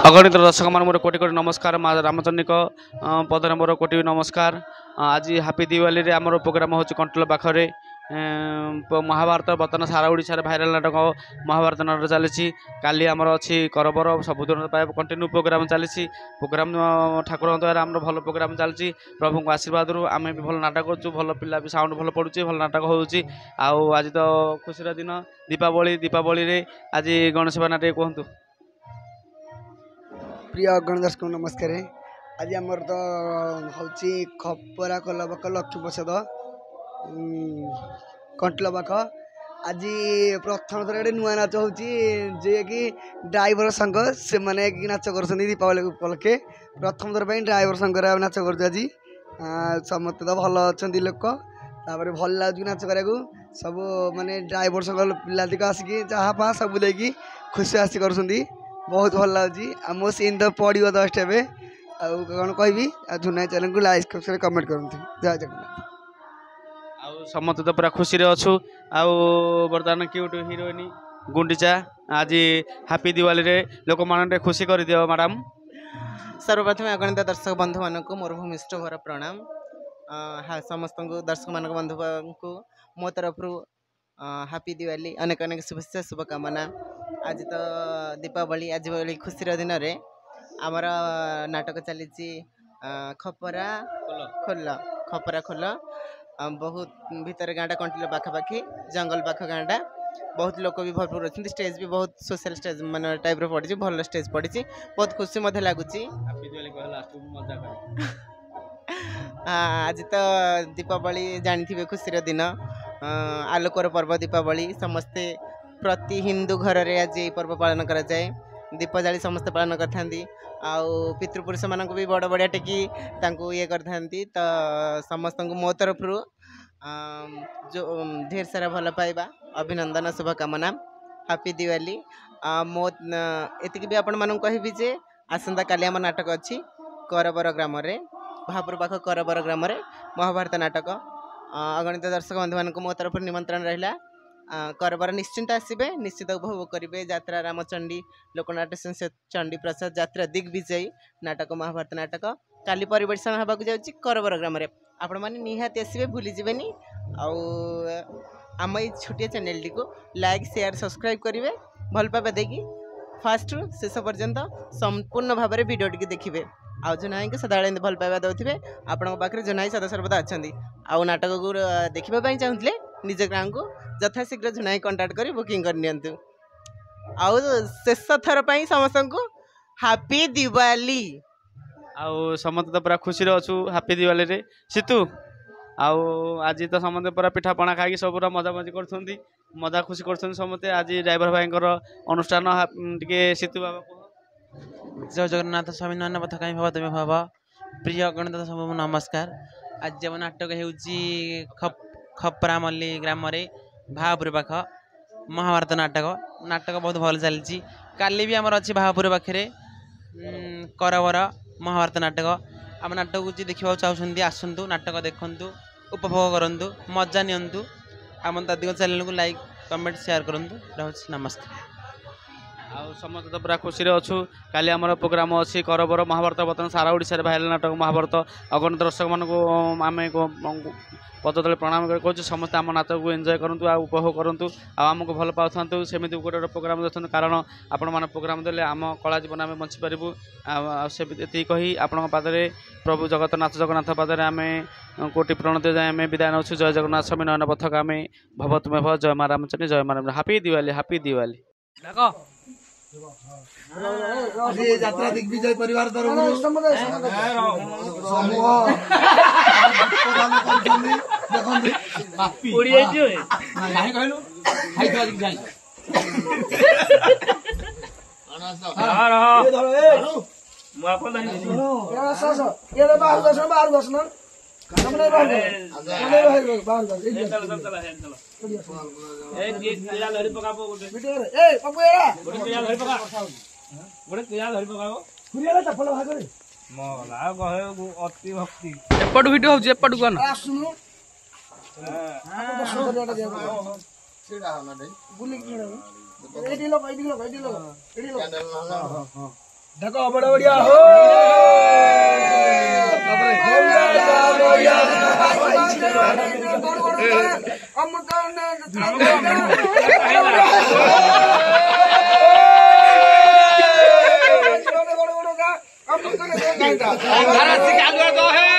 अगणित दर्शक मान मोर कोटि कोटि नमस्कार माँ रामचंद्री पदर मोर कोटि नमस्कार। आज हापी दिवाली रे आमर प्रोग्राम हो कंट्रोल पाखे महाभारत बर्तमान सारा ओडिशा रे भाइराल नाटक महाभारत नाटक चली काली आमर अच्छी करबर सबुदिन कंटिन्यू प्रोग्राम चली प्रोग्राम ठाकुर द्वारा आम भल प्रोग्राम चलती प्रभु आशीर्वाद आम भी भल नाटक करूँ भल पिला भी साउंड भल पड़ुची भल नाटक होची। आज तो खुशी दिन दीपावली रे आज गणेश बाना टे कहतु। प्रिय गणदर्शक नमस्कार। आज आमर तो हूँ खपरा कलबक लक्ष्मी प्रसाद कंटल पाख। आज प्रथम थर गोटे नुआ नाच होची जे कि ड्राइवर संघ से मैंने नाच कर दीपावली उपलक्षे प्रथम थर ड्राइवर संघ नाच कर आज समस्त तो भल अच्छा लोक भल लगे नाच करा सब माने ड्राइवर संघ पिला दिक आसिक जहाँ पा सब लेकिन खुशी आसी कर बहुत भल लगे। मो सीन तो पड़ो 10 टे कौन कह झुना चैनल को लाइक कमेंट करते। जय जगन्नाथ। समस्त तो पूरा खुशी रे अच्छु। बर्तमान क्यूट हिरोइन गुंडीचा आज हापी दिवाली रे लोक मान खुशी कर दियो मैडम। सर्वप्रथम अगणित दर्शक बंधु मानक मोर भूमिष्ठ भर प्रणाम। समस्त दर्शक मान बंधु को मो तरफ हापी दिवाली अनेक अनेक शुभेच्छा शुभकामना। आज तो दीपावली आज भाई खुशी दिन रे आमर नाटक चली खपरा खोल बहुत भीतर गाँटा कंटिल पाखापाखि जंगल पाख गाँटा बहुत लोक भी भरपूर अच्छा। स्टेज भी बहुत सोशल स्टेज मान टाइप पड़ी भल स्टेज पड़ी बहुत खुशी लगुच। आज तो दीपावली जानी खुशी दिन आलोकर पर्व दीपावली समस्ते प्रति हिंदू घर रे आज ये पर्व पालन करा जाए। दीप जाली समस्त पालन करथांती आउ पितृपुरुष मान भी बड़ बड़िया टेकी ये करथांती। तो समस्त मो तरफ जो ढेर सारा भल पाइबा अभिनंदन शुभकामना हापी दिवाली। मो एतिक भी आपण मानू कहबी जे आसंता काली आम नाटक अच्छी करबर ग्राम रे भापुर पाख करबर ग्राम रे महाभारत नाटक। अगणित दर्शक बंधु मान मो तरफ निमंत्रण रहा करबर निश्चिंत आसबे निश्चित उपभोग करेंगे। यात्रा रामचंडी लोकनाट्य चंडी प्रसाद यात्रा दिग्विजयी नाटक महाभारत नाटक काली परिवेषण होगा जाऊँगी करबर ग्राम में आपण मैंने निहाती आसबे भूलीजे आम ये छोटिया चैनल टी को लाइक शेयर सब्सक्राइब करेंगे भल पाइबा देकी फास्ट रु शेष पर्यंत संपूर्ण भाव में भिडियो टी देखिए। आउ जुनाई को सदा भल पाइबा दौथे आपण पाखे जुनाई सदा सर्वदा अच्छा आउ नाटक को देखापी चाहूले निज ग्राम को यथाशीघ्र जुनाई कंटाक्ट कर बुकिंग कर आउ शेष थर पर समस्त को हापी दिवाली। आउ समस्त तो पूरा खुशी अच्छु हापी दिवाली रे सीतु। आज तो समस्त पूरा पिठा पଣା खाई सब पूरा मजा मजी कर मजा खुशी कर समस्ते। आज ड्राइवर भाई अनुष्ठान टे सीतु बाबा जय जगन्नाथ स्वामी नयन पथ कहीं भाव तुम भाव। प्रिय गणित सब नमस्कार। आज जब नाटक हो खपरा मल्ली ग्राम भापुर पाख महाभारत नाटक बहुत भल चलती। काली भी आमर अच्छी भापुर पाखे करबर महाभारत नाटक आम नाटक को देखा चाहते आसतु नाटक देखु उपभोग करूँ मजा नियंतु। आम दादी चैनल को लाइक कमेंट शेयर करूँ। नमस्कार। समस्त तो पूरा खुशी अच्छु। काली आमर प्रोग्राम अच्छी करबर महाभारत बर्तमान सारा ओडिशा रे भाइराल नाटक महाभारत अगणित दर्शक मान आम पद तले प्रणाम कर समस्त आम नाटक को एंजॉय करूँ आ उपभोग करूँ आमको भल पाऊँ सेमती गोटे गोटे प्रोग्राम देखते कारण आपण मैंने प्रोग्राम देले आम कला जीवन आम बंचीपारू से कही आपण पादरे प्रभु जगन्नाथ जगन्नाथ पादरे आम कोटि प्रणति जाए आम विदाय नौ। जय जगन्नाथ स्वामी नयन पथक आम भव तुमे भव जय माँ रामचंद्री जय माँ हापी दिवाली हापी दिवाली। यात्रा दिग्विजय परिवार एपटू भिड हो एपटू कौन देखो बड़ा बढ़िया हो भारत से